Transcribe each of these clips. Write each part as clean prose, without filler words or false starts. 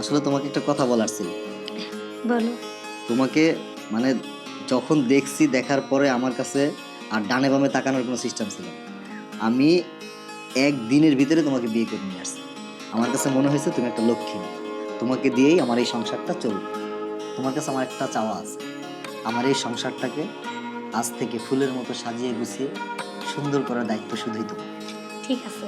আসলে তোমাকে একটা কথা বলার ছিল। বলো। তোমাকে মানে যখন দেখছি, দেখার পরে আমার কাছে আর ডানে বামে তাকানোর কোনো সিস্টেম ছিল না। আমি একদিনের ভিতরে তোমাকে বিয়ে করে নিয়ে আসছি। আমার কাছে মনে হয়েছে তুমি একটা লক্ষ্মী মেয়ে। তোমাকে দিয়েই আমার এই সংসারটা চলবে। তোমার কাছে আমার একটা চাওয়া আছে, আমার এই সংসারটাকে আজ থেকে ফুলের মতো সাজিয়ে গুছিয়ে সুন্দর করার দায়িত্ব শুধুই তোমার। ঠিক আছে,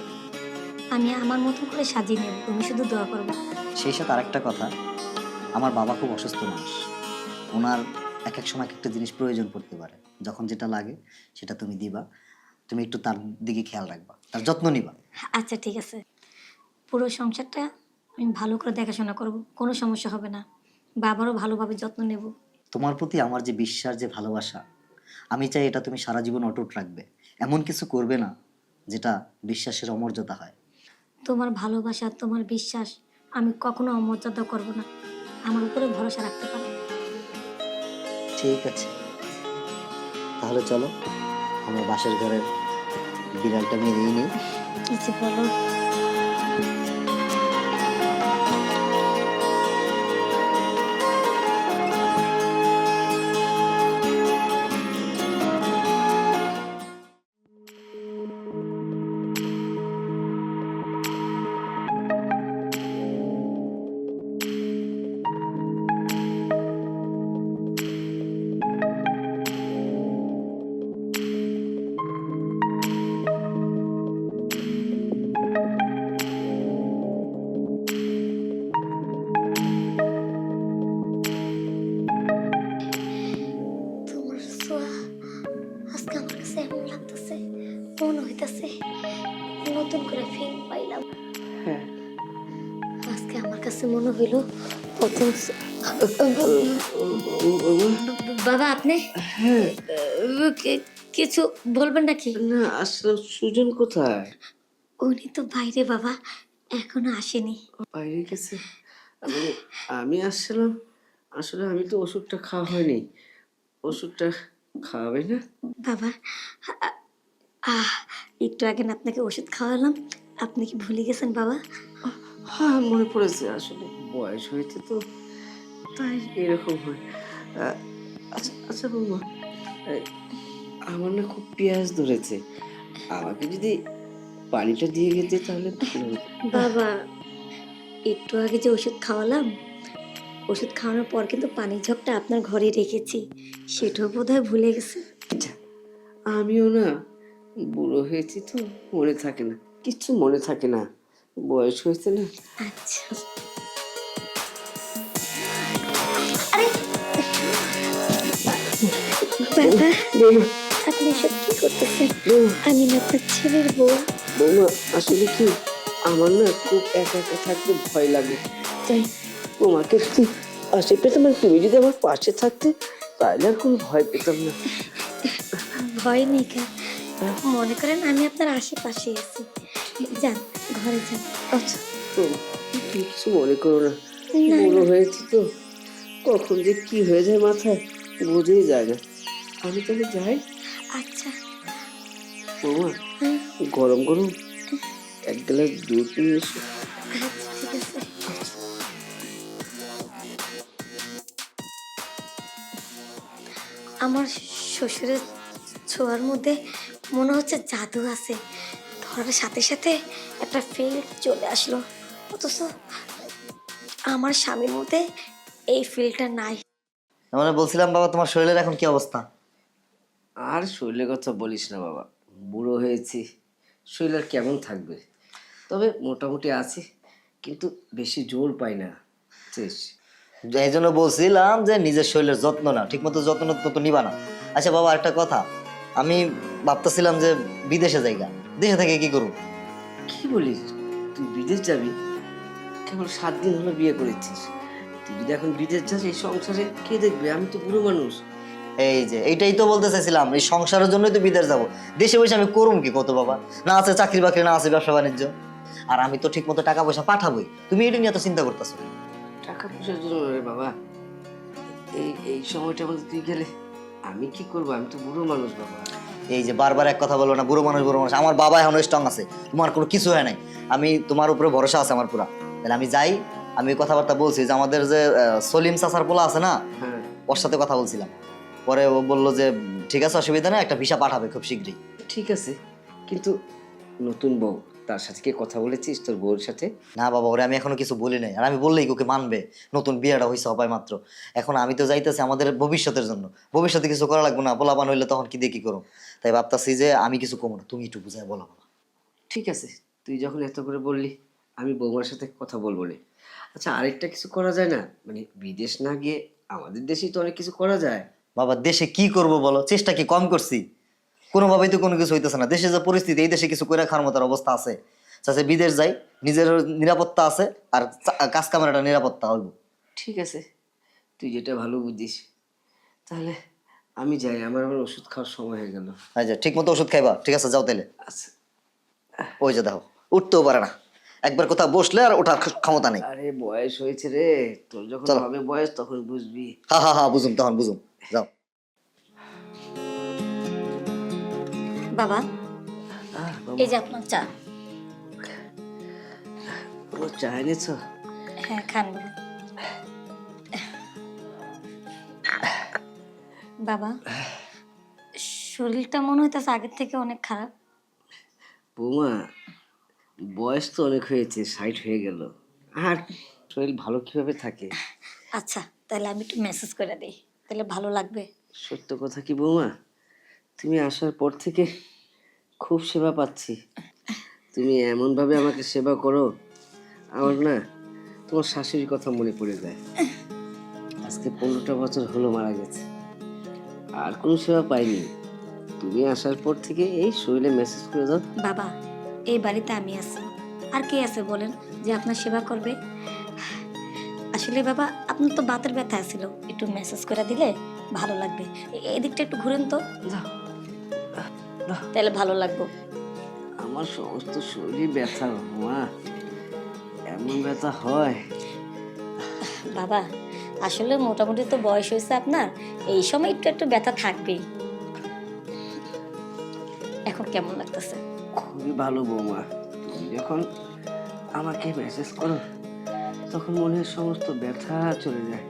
আমি আমার মতো করে সাজিয়ে নেব, তুমি শুধু দোয়া করবে। সেই সাথে আরেকটা কথা, আমার বাবা খুব অসুস্থ মানুষ। ওনার এক এক সময় এক একটা জিনিস প্রয়োজন পড়তে পারে। যখন যেটা লাগে সেটা তুমি দিবা। তুমি একটু তার দিকে খেয়াল রাখবা, তার যত্ন নিবা। আচ্ছা ঠিক আছে, পুরো সংসারটা আমি ভালো করে দেখাশোনা করব, কোনো সমস্যা হবে না। বাবারও ভালোভাবে যত্ন নেব। তোমার প্রতি আমার যে বিশ্বাস, যে ভালোবাসা, আমি চাই এটা তুমি সারা জীবন অটুট রাখবে। এমন কিছু করবে না যেটা বিশ্বাসের অমর্যাদা হয়। তোমার ভালোবাসা, তোমার বিশ্বাস আমি কখনো অমর্যাদা করব না। আমার উপরে ভরসা রাখতে পারো। ঠিক আছে, তাহলে চলো আমরা বাসের ঘরের বিড়ালটা মেরেই নিই। কিছু বলো। তোমার ছোঁয়া আজকে আমার কাছে এমন লাগতেছে, মনে হইতাছে নতুন করে ফিল পাইলাম। হ্যাঁ আজকে আমার কাছে মনে হইল প্রথম বাবা আপনি হ্যাঁ কিছু বলবেন নাকি? না আসলে সুজন কোথায়? উনি তো বাইরে বাবা, এখনো আসেনি। বাইরে গেছে। আমি আমি আসছিলাম, আসলে আমি তো ওষুধটা খাওয়া হয়নি। ওষুধটা খাওয়াবে না? বাবা আ- আহ একটু আগে না আপনাকে ওষুধ খাওয়ালাম, আপনি কি ভুলে গেছেন বাবা? হ্যাঁ মনে পড়েছে, আসলে বয়স হয়েছে তো তাই এরকম হয়। আহ, আচ্ছা আচ্ছা বৌমা, এই, আমার না খুব পেঁয়াজ ধরেছে, আমাকে যদি পানিটা দিয়ে গেছে তাহলে ভালো হতো। বাবা একটু আগে যে ওষুধ খাওয়ালাম, ওষুধ খাওয়ানোর পর কিন্তু পানির ঝকটা আপনার ঘরে রেখেছি, সেটাও বোধহয় ভুলে গেছে। আচ্ছা, আমিও না বুড়ো হয়েছি তো, মনে থাকে না, কিচ্ছু মনে থাকে না, বয়স হয়েছে না। আচ্ছা আরে বাবা, বৌমা, আপনি এসব কি করতেছেন? বৌমা, আমি না আপনার ছেলের বউ। বৌমা, আসলে কি আমার না খুব একা একা থাকতে ভয় লাগে, তাই তোমাকে যদি পাশে পেতাম, আর তুমি যদি আমার পাশে থাকতে তাহলে আর কোনো ভয় পেতাম না। ভয় নেই কেন, মনে করেন আমি আপনার আশেপাশে আছি। যান ঘরে যান। আচ্ছা বৌমা, তুমি কিছু মনে করো না, না, বুড়ো না। হয়েছি তো, কখন যে কি হয়ে যায় মাথায় বোঝাই যায় না। আমি তাহলে যাই। আচ্ছা বৌমা, হ্যাঁ, গরম গরম এক গ্লাস দুধ নিয়ে এসো। আচ্ছা ঠিক আছে। আমার শ্বশুরের ছোঁয়ার মধ্যে মনে হচ্ছে জাদু আছে, ধরার সাথে সাথে একটা ফিল চলে আসলো, অথচ আমার স্বামীর মধ্যে এই ফিলটা নাই। মানে বলছিলাম বাবা, তোমার শরীরের এখন কি অবস্থা? আর শরীরের কথা বলিস না বাবা, বুড়ো হয়েছি, শরীর আর কেমন থাকবে, তবে মোটামুটি আছে, কিন্তু বেশি জোর পাই না। শেষ। এই জন্য বলছিলাম যে নিজের শরীরের যত্ন নাও, ঠিক মতো যত্ন তো নিবা না। আচ্ছা বাবা, একটা কথা, আমি ভাবতেছিলাম যে বিদেশে যাইগা, দেশে থেকে কি করবো। কি বলিস, তুই বিদেশ যাবি? কেবল 7 দিন হলো বিয়ে করেছিস, তুই যদি এখন বিদেশ যাস এই সংসারে কে দেখবে? আমি তো বুড়ো মানুষ। এই যে এইটাই তো বলতে চাইছিলাম, এই সংসারের জন্যই তো বিদেশ যাব। দেশে বসে আমি করুম কি কত বাবা? না আছে চাকরি বাকরি, না আছে ব্যবসা বাণিজ্য। আর আমি তো ঠিক মতো টাকা পয়সা পাঠাবোই, তুমি এটা নিয়ে তো চিন্তা করতেছো। টাকা পয়সার জন্য রে বাবা, এই এই সময়টা মধ্যে তুই গেলে আমি কি করবো? আমি তো বুড়ো মানুষ বাবা। এই যে বারবার এক কথা বলো না, বুড়ো মানুষ বুড়ো মানুষ। আমার বাবা এখন স্ট্রং আছে, তোমার কোনো কিছু হয় নাই। আমি তোমার উপরে ভরসা আছে আমার পুরা। তাহলে আমি যাই, আমি কথাবার্তা বলছি যে আমাদের যে সলিম চাচার পোলা আছে না, হ্যাঁ ওর সাথে কথা বলছিলাম। পরে ও বললো যে ঠিক আছে, অসুবিধা না, একটা ভিসা পাঠাবে খুব শীঘ্রই। ঠিক আছে, কিন্তু নতুন বউ, তার সাথে কি কথা বলেছিস তোর বউর সাথে? না বাবা, ওরে আমি এখনো কিছু বলি নাই। আর আমি বললেই ওকে মানবে? নতুন বিয়েটা হয়েছে সবাই মাত্র। এখন আমি তো যাইতেছি আমাদের ভবিষ্যতের জন্য, ভবিষ্যতে কিছু করা লাগবে না? পোলাপান হইলে তখন কি দিয়ে কি করো? তাই ভাবতাছি যে আমি কিছু কমো না, তুমি একটু বুঝাই বলো বাবা। ঠিক আছে, তুই যখন এত করে বললি, আমি বৌমার সাথে কথা বলবো না। আচ্ছা, আরেকটা কিছু করা যায় না? মানে বিদেশ না গিয়ে আমাদের দেশেই তো অনেক কিছু করা যায়। বাবা দেশে কি করব বলো? চেষ্টা কি কম করছি? কোনোভাবেই তো কোনো কিছু হইতেছে না। দেশে যে পরিস্থিতি, এই দেশে কিছু করে খাওয়ার মতো অবস্থা আছে? চাচা বিদেশ যাই, নিজের নিরাপত্তা আছে, আর কাজ কামের একটা নিরাপত্তা হইব। ঠিক আছে, তুই যেটা ভালো বুঝিস। তাহলে আমি যাই, আমার আবার ওষুধ খাওয়ার সময় হয়ে গেল। আচ্ছা ঠিক মতো ওষুধ খাইবা, ঠিক আছে যাও তাইলে। আচ্ছা। ওই যে দেখো, উঠতেও পারে না, একবার কোথাও বসলে আর ওঠার ক্ষমতা নেই। আরে বয়স হয়েছে রে, তোর যখন চলো। হবে বয়স তখন বুঝবি। হা হা হা, বুঝুম তখন বুঝুম, যাও। বাবা, বাবা, এই যে আপনার চা। কোনো চা এনেছো? হ্যাঁ, খান বাবা। বাবা, শরীরটা মনে হইতেছে আগের থেকে অনেক খারাপ। বৌমা, বয়স তো অনেক হয়েছে, 60 হয়ে গেল, আর শরীর ভালো কিভাবে থাকে? আচ্ছা, তাহলে আমি একটু মেসেজ করে দিই, তাহলে ভালো লাগবে। সত্য কথা কি বৌমা, তুমি আসার পর থেকে খুব সেবা পাচ্ছি। তুমি এমন ভাবে আমাকে সেবা করো, আমার না তোমার শাশুড়ির কথা মনে পড়ে যায়। আজকে 15টা বছর হলো মারা গেছে, আর কোনো সেবা পাইনি। তুমি আসার পর থেকে এই শরীরে মেসেজ করে দাও। বাবা, এই বাড়িতে আমি আছি, আর কে আছে বলেন যে আপনার সেবা করবে? আসলে বাবা, আপনার তো বাতের ব্যথা ছিল, একটু মেসেজ করে দিলে ভালো লাগবে। এদিকটা একটু ঘুরেন তো, দাও। তাহলে ভালো লাগবে। আমার সমস্ত শরীর ব্যথা মা, এমন ব্যথা হয়? বাবা, আসলে মোটামুটি তো বয়স হয়েছে আপনার, এই সময় একটু একটু ব্যথা থাকবেই। এখন কেমন লাগতেছে? খুবই ভালো বৌমা, তুমি যখন আমাকে মেসেজ করো তখন মনে হয় সমস্ত ব্যথা চলে যায়,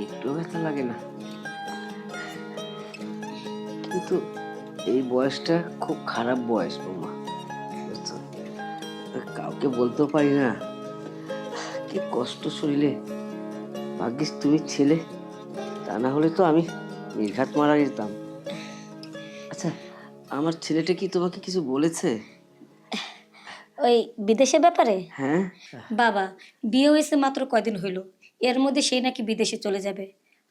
একটু ব্যথা লাগে না। কিন্তু এই বয়সটা খুব খারাপ বয়স বৌমা, বুঝছো? কাউকে বলতেও পারি না, কি কষ্ট শরীরে। ভাগ্যিস তুমি ছেলে, তা না হলে তো আমি নির্ঘাত মারা যেতাম। আচ্ছা, আমার ছেলেটা কি তোমাকে কিছু বলেছে? ওই বিদেশের ব্যাপারে? হ্যাঁ। বাবা, বিয়ে হয়েছে মাত্র কয়দিন হইল, এর মধ্যে সেই নাকি বিদেশে চলে যাবে।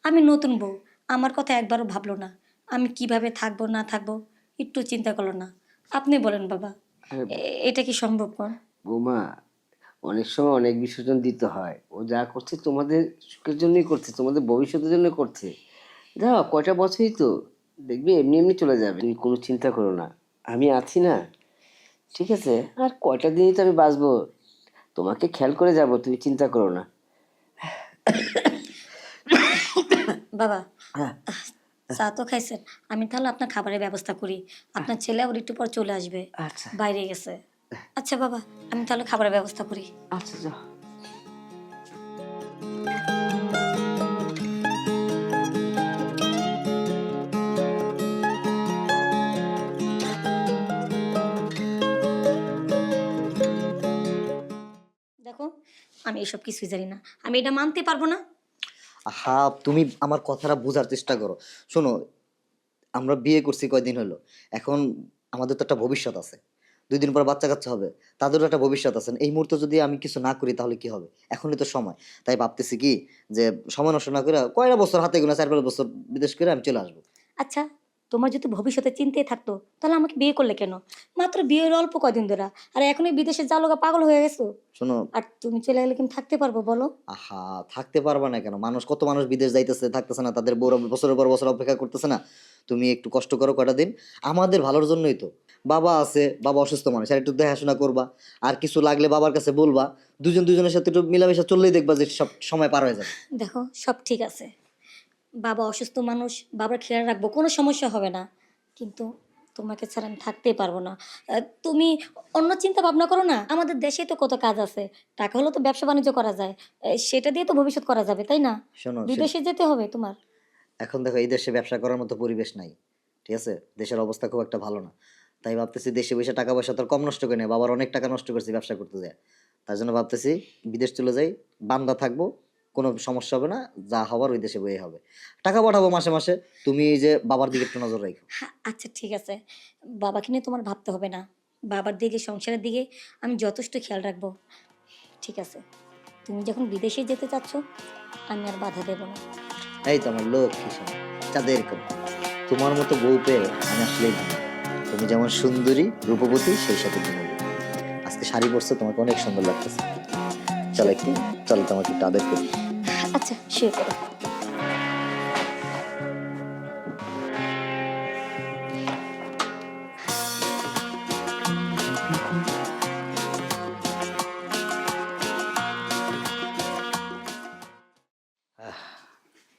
আমি নতুন বউ, আমার কথা একবারও ভাবলো না। আমি কিভাবে থাকবো না থাকবো একটু চিন্তা করলো না। আপনি বলেন বাবা, আরে এটা কি সম্ভব? কোন বৌমা, অনেক সময় অনেক বিসর্জন দিতে হয়। ও যা করছে তোমাদের সুখের জন্যই করছে, তোমাদের ভবিষ্যতের জন্য করছে। যাও, কয়টা বছরই তো, দেখবি এমনি এমনি চলে যাবে। তুমি কোনো চিন্তা করো না, আমি আছি না, ঠিক আছে? আর কয়টা দিনই তো আমি বাঁচবো, তোমাকে খেয়াল করে যাব, তুমি চিন্তা করো না। বাবা, হ্যাঁ। চা তো খাইছেন, আমি তাহলে আপনার খাবারের ব্যবস্থা করি। আপনার ছেলে আবার একটু পর চলে আসবে, আচ্ছা বাইরে গেছে। আচ্ছা বাবা, আমি তাহলে খাবারের ব্যবস্থা করি। আচ্ছা, যাও। দেখো, আমি এসব কিছুই জানি না, আমি এটা মানতে পারবো না। হা, তুমি আমার কথাটা বোঝার চেষ্টা করো। শোনো, আমরা বিয়ে করছি কয়দিন হলো, এখন আমাদের তো একটা ভবিষ্যৎ আছে। 2 দিন পর বাচ্চা কাচ্চা হবে, তাদেরও একটা ভবিষ্যৎ আছে। এই মুহূর্তে যদি আমি কিছু না করি তাহলে কি হবে? এখনই তো সময়। তাই ভাবতেছি কি, যে সময় নষ্ট না করে কয়টা বছর হাতে গোনা 4-5 বছর বিদেশ করে আমি চলে আসবো। আচ্ছা, তোমার যদি ভবিষ্যতে চিন্তাই থাকতো তাহলে আমাকে বিয়ে করলে কেন? মাত্র বিয়ের অল্প কদিন ধরে, আর এখনই বিদেশে যা লোক পাগল হয়ে গেছো। শোনো, আর তুমি চলে গেলে কিন্তু থাকতে পারবো বলো? আহা, থাকতে পারবা না কেন? কত মানুষ বিদেশ যাইতেছে, থাকতেছে না, তাদের বড় বছরের পর বছর অপেক্ষা করতেছে না। তুমি একটু কষ্ট করো কয়টা দিন, আমাদের ভালোর জন্যই তো। বাবা আছে, বাবা অসুস্থ মানুষ, আর একটু দেখাশোনা করবা, আর কিছু লাগলে বাবার কাছে বলবা। দুজনের সাথে একটু মিলামিশা চললেই দেখবা যে সব সময় পার হয়ে যাবে। দেখো, সব ঠিক আছে, বাবা অসুস্থ মানুষ, বাবার খেয়াল রাখবো, কোনো সমস্যা হবে না। কিন্তু তোমাকে ছাড়া আমি থাকতেই পারবো না। তুমি অন্য চিন্তা ভাবনা করো না। আমাদের দেশেই তো কত কাজ আছে, টাকা হলে তো ব্যবসা বাণিজ্য করা যায়, সেটা দিয়ে তো ভবিষ্যৎ করা যাবে, তাই না? শোনো বিদেশে যেতে হবে তোমার? এখন দেখো এই দেশে ব্যবসা করার মতো পরিবেশ নাই, ঠিক আছে? দেশের অবস্থা খুব একটা ভালো না। তাই ভাবতেছি দেশে বসে টাকা পয়সা তো আর কম নষ্ট করে নেই, বাবার অনেক টাকা নষ্ট করছি ব্যবসা করতে যায়। তার জন্য ভাবতেছি বিদেশ চলে যাই, বান্দা থাকবো, কোনো সমস্যা হবে না, যা হওয়ার ওই দেশে বয়ে হবে। টাকা পাঠাবো মাসে মাসে, তুমি এই যে বাবার দিকে একটু নজর রাখো। হ্যাঁ, আচ্ছা ঠিক আছে, বাবাকে নিয়ে তোমার ভাবতে হবে না। বাবার দিকে, সংসারের দিকে আমি যথেষ্ট খেয়াল রাখবো। ঠিক আছে, তুমি যখন বিদেশে যেতে চাচ্ছ আমি আর বাধা দেবো না। এই তো আমার লোক হিসেবে চাঁদের কম, তোমার মতো বউ পেয়ে আমি আসলেই ভালো। তুমি যেমন সুন্দরী রূপবতী, সেই সাথে তুমি আজকে শাড়ি পরছো, তোমাকে অনেক সুন্দর লাগতেছে। চলো একটু, চলো তোমাকে একটু আদর করি। আচ্ছা শুয়ে করো।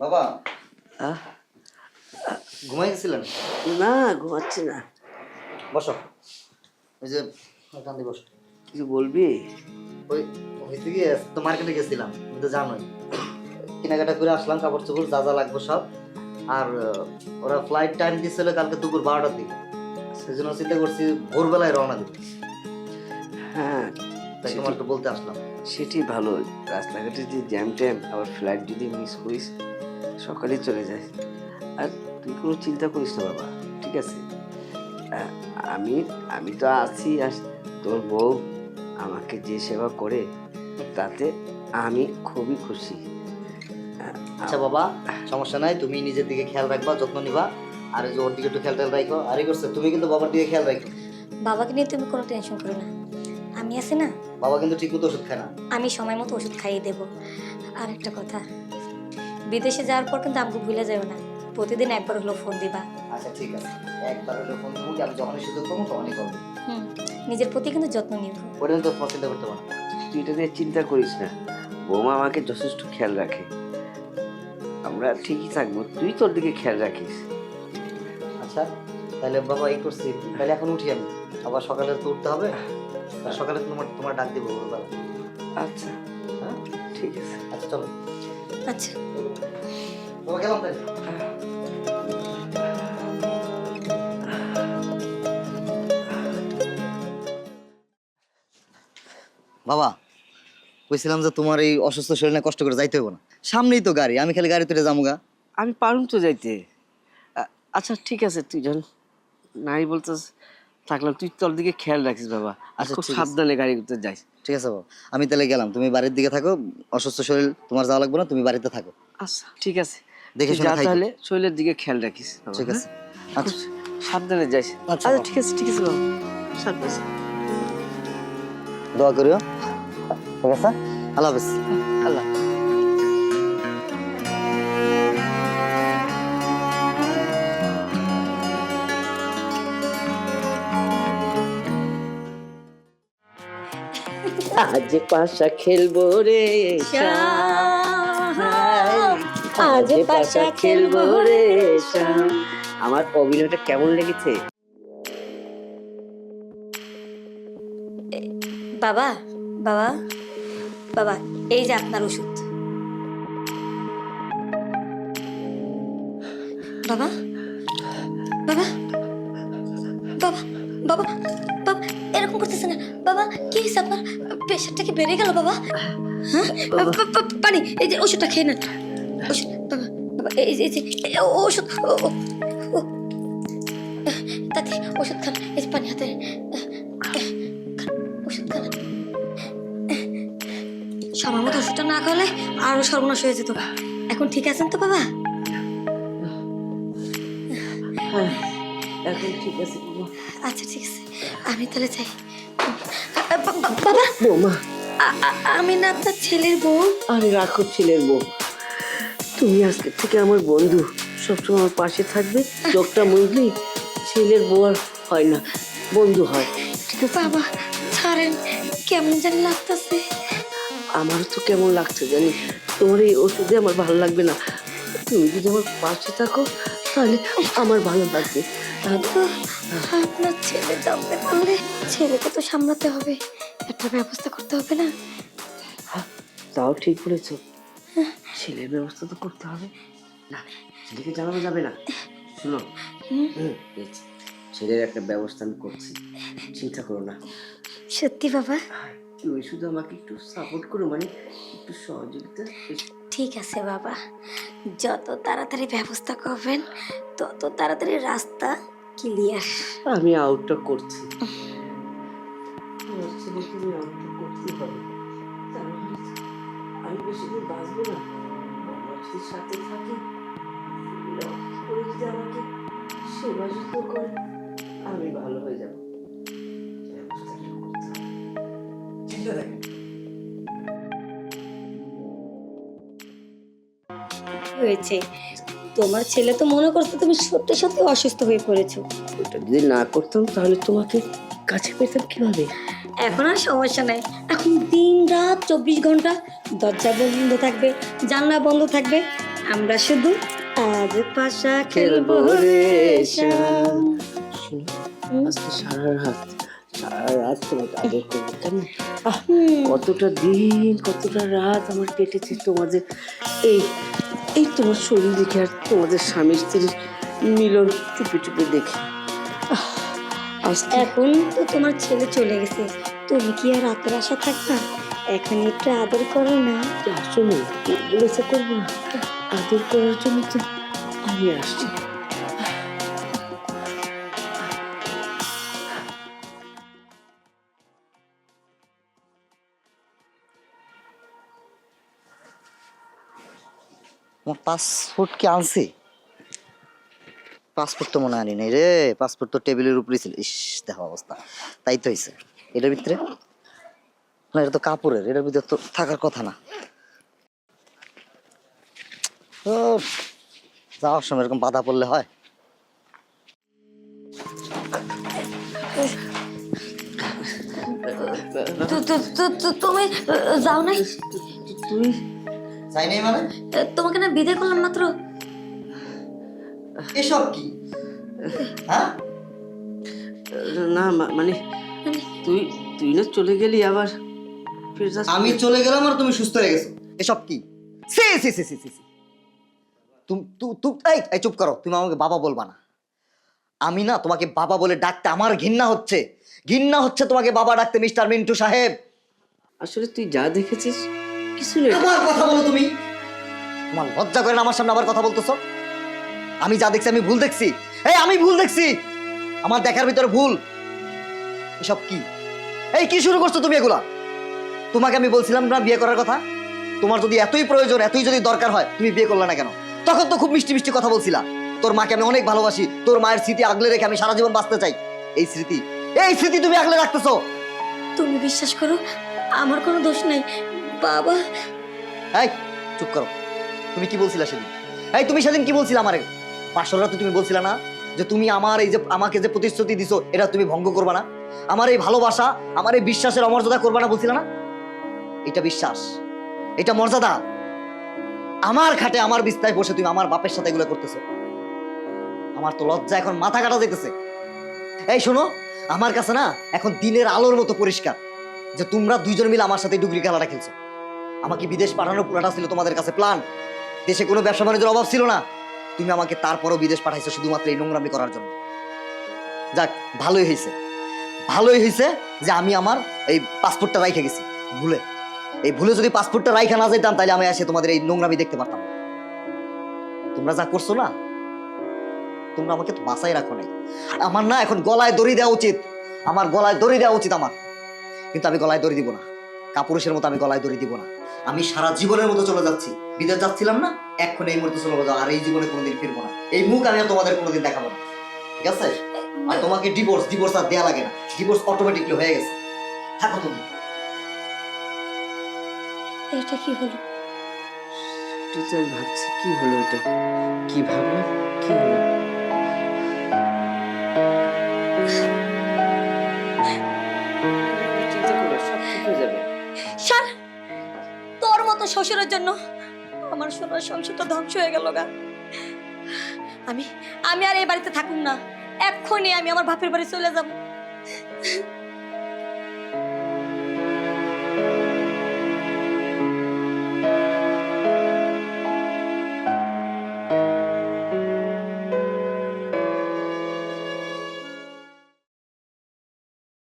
বাবা আহ, ঘুমাই গেছিলেন? না, ঘুমাচ্ছি না। বসো, ওই যে ওখান দিয়ে বসো। কিছু বলবি? ওই হয়েছে কি, তো মার্কেটে গেছিলাম, তুমি তো জানোই, কেনাকাটা করে আসলাম, কাপড় চোপড় যা যা লাগবে সব। আর ওরা ফ্লাইট টাইম দিয়েছিল কালকে দুপুর 12টার দিকে, সেই জন্য চিন্তা করছি ভোরবেলায় রওনা দিব। হ্যাঁ, তাই তোমার একটু বলতে আসলাম। সেটি ভালো। রাস্তাঘাটে যে জ্যাম ট্যাম, আবার ফ্লাইট যদি মিস করিস সকালে চলে যায়। আর তুই কোনো চিন্তা করিস না বাবা, ঠিক আছে? আহ, আমি আমি তো আছি। আর তোর বউ আমাকে যে সেবা করে তাতে আমি খুবই খুশি। আচ্ছা বাবা, সমস্যা নাই, তুমি নিজের দিকে খেয়াল রাখবা, যত্ন নিবা। আর এই যে ওর দিকে একটু খেয়াল টেয়াল রাখো। আর এই করছে তুমি কিন্তু বাবার দিকে খেয়াল রাখো। বাবাকে নিয়ে তুমি কোনো টেনশন করো না, আমি আছি না। বাবা কিন্তু ঠিক মতো ওষুধ খায় না। আমি সময় মতো ওষুধ খাইয়ে দেবো। আর একটা কথা, বিদেশে যাওয়ার পর কিন্তু আমাকে ভুলে যাও না, প্রতিদিন একবার হলো ফোন দিবা। আচ্ছা ঠিক আছে, একবার হলে ফোন দেবো, আমি যখনই সুযোগ পাবো তখনই করবো। হুম, নিজের প্রতি কিন্তু যত্ন নিও। ওটা তো পছন্দ করতে পারো। তুই এটা নিয়ে চিন্তা করিস না, বৌমা আমাকে যথেষ্ট খেয়াল রাখে। আমরা ঠিকই থাকবো, তুই তোর দিকে খেয়াল রাখিস। আচ্ছা তাহলে বাবা এই করছি, তাহলে এখন উঠি আমি, আবার সকালে তো উঠতে হবে। আর সকালে তোমার তোমার ডাক দিব বাবা। আচ্ছা, হ্যাঁ ঠিক আছে। আচ্ছা চলো। আচ্ছা বাবা গেলাম তাহলে। বাবা কইছিলাম যে তোমার এই অসুস্থ শরীরে কষ্ট করে যাইতে হবে না, সামনেই তো গাড়ি, আমি খালি গাড়ি তুলে যামুগা। আমি পারুম তো যাইতে। আচ্ছা ঠিক আছে, তুই যখন নাই বলতেস থাকলাম, তুই তোর দিকে খেয়াল রাখিস বাবা। আর আচ্ছা, খুব ঠিক আছে। সাবধানে গাড়ি করতে যাইস। ঠিক আছে বাবা, আমি তাহলে গেলাম, তুমি বাড়ির দিকে থাকো, অসুস্থ শরীর তোমার যাওয়া লাগবে না, তুমি বাড়িতে থাকো। আচ্ছা ঠিক আছে, দেখে তুই শুনে যা থাইকো। তাহলে শরীরের দিকে খেয়াল রাখিস বাবা, ঠিক আছে। হ্যাঁ? আচ্ছা খুব সাবধানে যাইস। আচ্ছা, আচ্ছা বাবা। ঠিক আছে, ঠিক আছে বাবা, সাবধানে। দোয়া করিও, ঠিক আছে? আল্লাহ হাফেজ। আল্লাহ। আজ পাশা খেলবো রে শ্যাম, আজ পাশা খেলবো রে শ্যাম। আমার অভিনয়টা কেমন লেগেছে? বাবা, বাবা, বাবা, এই যে আপনার ওষুধ। বাবা, বাবা, বাবা, বাবা, বাবা, এরকম করতেছে না বাবা, কি হয়েছে আপনার? প্রেশারটা কি বেড়ে গেল বাবা? হ্যাঁ, পানি, এই যে ওষুধটা খেয়ে নেন। ওষুধ বাবা, বাবা, এই যে ওষুধ, তাতে ওষুধ খান, এই যে পানি হাতে ওষুধ খান। সময় মতো ওষুধটা না খাওয়ালে আরো সর্বনাশ হয়ে যেত। এখন ঠিক আছেন তো বাবা? হ্যাঁ, এখন ঠিক আছে বাবা। আচ্ছা ঠিক আছে, আমি তাহলে যাই। বাবা, বৌমা, আমি না আপনার ছেলের বউ। আরে রাখো ছেলের বউ, তুমি আজকে থেকে আমার বন্ধু, সবসময় আমার পাশে থাকবে। চোখটা মুজলি, ছেলের বউ আর হয় না, বন্ধু হয়, ঠিক আছে? বাবা ছাড়েন, কেমন জানি লাগতেছে। আমারও তো কেমন লাগছে জানি, তোমার এই ওষুধে আমার ভালো লাগবে না। তুমি যদি আমার পাশে থাকো তাহলে আমার ভালো লাগবে। তো আপনার ছেলে জানতে পারলে ছেলেকে তো সামলাতে হবে, একটা ব্যবস্থা করতে হবে না? তাও ঠিক বলেছো, ছেলের ব্যবস্থা তো করতে হবে। না, ছেলেকে জানানো যাবে না। শুনো, এই ছেলের একটা ব্যবস্থা আমি করছি, চিন্তা করো না। সত্যি বাবা? তুই শুধু আমাকে একটু সাপোর্ট করো, মানে একটু সহযোগিতা। ঠিক আছে বাবা, যত তাড়াতাড়ি ব্যবস্থা করবেন তত তাড়াতাড়ি রাস্তা ক্লিয়ার। আমি আউটটা করছি, আমার ছেলেকে আমি আউটটা করতেই হবে। তা নাহলে তো আমি বেশি দিন বাঁচবো না। আমার যদি সাথে থাকে, করে যদি আমাকে সেবা যত্ন করে, আমি ভালো হয়ে যাবো। ব্যবস্থাটা করতে হবে। চিন্তা দেখেন, হয়েছে, তোমার ছেলে তো মনে করছে তুমি সত্যি সত্যি অসুস্থ হয়ে পড়েছো। ওটা যদি না করতাম তাহলে তোমাকে কাছে পেতাম কিভাবে? এখন আর সমস্যা নাই, এখন দিন রাত 24 ঘন্টা দরজা বন্ধ থাকবে, জানলা বন্ধ থাকবে, আমরা শুধু আজ পাশা খেলবো রে শাম। আজকে সারা রাত তোমাকে আদর করবো, কেমন? কতটা দিন কতটা রাত আমার কেটেছে তোমাদের এই এই তোমার শরীর দেখে আর তোমাদের স্বামী স্ত্রীর মিলন চুপে চুপে দেখে। এখন তো তোমার ছেলে চলে গেছে, তুমি কি আর রাতের আশা থাকবা? এখন একটু আদর করো না। আসলে বলেছে করবো না, আদর করার জন্য তো আমি আসছি। আমার পাসপোর্ট কি আনছি? পাসপোর্ট তো মনে আনি নাই রে, পাসপোর্ট তো টেবিলের উপরেই ছিল। ইস, দেখো অবস্থা। তাই তো হয়েছে, এটার ভিতরে না, এটা তো কাপড়ের, এটার ভিতরে তো থাকার কথা না। ও, যাওয়ার সময় এরকম বাধা পড়লে হয়? তুমি যাও নাই? তুই চাই নাই মানে? তোমাকে না বিদায় করলাম মাত্র। এসব কি? হ্যাঁ, না মানে তুই তুই না চলে গেলি, আবার ফিরে যাস। আমি চলে গেলাম আর তুমি সুস্থ হয়ে গেছো, এসব কি? সি সি সি সি সি, এই চুপ করো, তুমি আমাকে বাবা বলবা না। আমি না তোমাকে বাবা বলে ডাকতে আমার ঘৃণা হচ্ছে, ঘৃণা হচ্ছে তোমাকে বাবা ডাকতে, মিস্টার মিন্টু সাহেব। আসলে তুই যা দেখেছিস কিছু নেই। আবার কথা বলো তুমি, তোমার লজ্জা করে না আমার সামনে আবার কথা বলতেছো? আমি যা দেখছি আমি ভুল দেখছি, এই আমি ভুল দেখছি, আমার দেখার ভিতরে ভুল। এসব কি? এই কি শুরু করছো তুমি এগুলা? তোমাকে আমি বলছিলাম না বিয়ে করার কথা? তোমার যদি এতই প্রয়োজন, এতই যদি দরকার হয়, তুমি বিয়ে করলে না কেন? তখন তো খুব মিষ্টি মিষ্টি কথা বলছিলা, তোর মাকে আমি অনেক ভালোবাসি, তোর মায়ের স্মৃতি আগলে রেখে আমি সারা জীবন বাঁচতে চাই। এই স্মৃতি তুমি আগলে রাখতেছো। তুমি বিশ্বাস করো, আমার কোনো দোষ নাই বাবা। এই চুপ করো, তুমি কি বলছিলা সেদিন? এই তুমি সেদিন কি বলছিলা আমারে? বাসর রাতে তুমি বলছিলা না যে তুমি আমার এই যে আমাকে যে প্রতিশ্রুতি দিছো এটা তুমি ভঙ্গ করবা না, আমার এই ভালোবাসা, আমার এই বিশ্বাসের অমর্যাদা করবা না বলছিলা না? এটা বিশ্বাস, এটা মর্যাদা? আমার খাটে আমার বিছনায় বসে তুমি আমার বাপের সাথে এগুলো করতেছো, আমার তো লজ্জা এখন মাথা কাটা যাইতেছে। এই শোনো, আমার কাছে না এখন দিনের আলোর মতো পরিষ্কার যে তোমরা দুইজন মিলে আমার সাথে ডুগরি খেলাটা খেলছো। আমাকে বিদেশ পাঠানোর পুরাটা ছিল তোমাদের কাছে প্ল্যান, দেশে কোনো ব্যবসা বাণিজ্যের অভাব ছিল না, তুমি আমাকে তারপরও বিদেশ পাঠাইছো শুধুমাত্র এই নোংরামি করার জন্য। যাক, ভালোই হয়েছে, ভালোই হয়েছে যে আমি আমার এই পাসপোর্টটা রাইখে গেছি ভুলে। এই ভুলে যদি পাসপোর্টটা রাইখা না যেতাম তাহলে আমি এসে তোমাদের এই নোংরামি দেখতে পারতাম না। তোমরা যা করছো না, তোমরা আমাকে তো বাঁচাই রাখো নাই। আমার না এখন গলায় দড়ি দেওয়া উচিত, আমার গলায় দড়ি দেওয়া উচিত আমার, কিন্তু আমি গলায় দড়ি দিব না, কাপুরুষের মতো আমি গলায় দড়ি দিব না। আমি সারা জীবনের মতো চলে যাচ্ছি, বিদেশ যাচ্ছিলাম না, এখন এই মুহূর্তে চলে যাও, আর এই জীবনে কোনোদিন ফিরবো না, এই মুখ আমি আর তোমাদের কোনোদিন দেখাবো না, ঠিক আছে? আর তোমাকে ডিভোর্স আর দেয়া লাগে না, ডিভোর্স অটোমেটিকলি হয়ে গেছে, থাকো তুমি। এটা কি হলো? তুই তো ভাবছি কি হলো, এটা কি ভাবলাম, কি হলো? চিন্তা করো, সব ঠিক হয়ে যাবে। শাল, তোর মতো শ্বশুরের জন্য আমার সোনার সংসারটা ধ্বংস হয়ে গেল গা। আমি আমি আর এই বাড়িতে থাকুম না, এক্ষুনি আমি আমার বাপের বাড়ি চলে যাব।